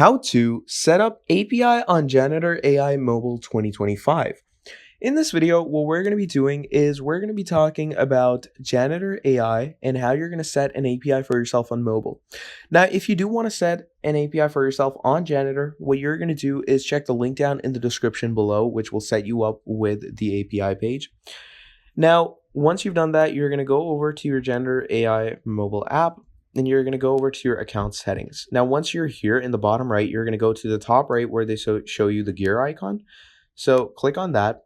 How to set up API on Janitor AI Mobile 2025. In this video, what we're going to be doing is we're going to be talking about Janitor AI and how you're going to set an API for yourself on mobile. Now, if you do want to set an API for yourself on Janitor, what you're going to do is check the link down in the description below, which will set you up with the API page. Now, once you've done that, you're going to go over to your Janitor AI mobile app and you're going to go over to your account settings. Now, once you're here in the bottom right, you're going to go to the top right where they show you the gear icon. So click on that.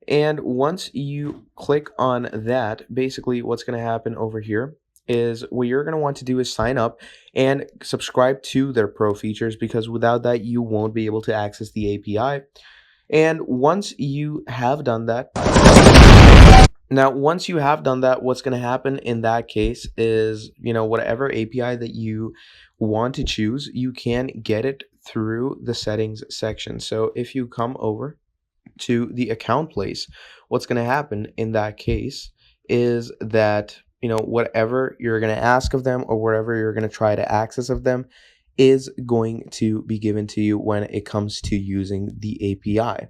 And once you click on that, basically what's going to happen over here is what you're going to want to do is sign up and subscribe to their pro features, because without that, you won't be able to access the API. And once you have done that, what's going to happen in that case is, whatever API that you want to choose, you can get it through the settings section. So if you come over to the account place, what's going to happen in that case is that, whatever you're going to ask of them or whatever you're going to try to access of them is going to be given to you when it comes to using the API.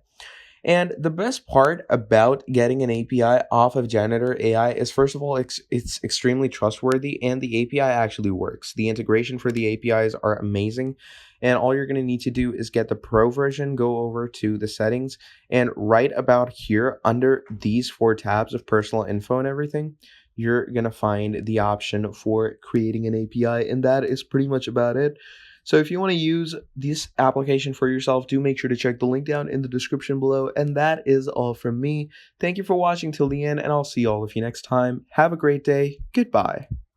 And the best part about getting an API off of Janitor AI is, first of all, it's extremely trustworthy and the API actually works. The integration for the APIs are amazing. And all you're going to need to do is get the pro version, go over to the settings, and right about here under these 4 tabs of personal info and everything, you're going to find the option for creating an API. And that is pretty much about it. So if you want to use this application for yourself, do make sure to check the link down in the description below. And that is all from me. Thank you for watching till the end, and I'll see all of you next time. Have a great day. Goodbye.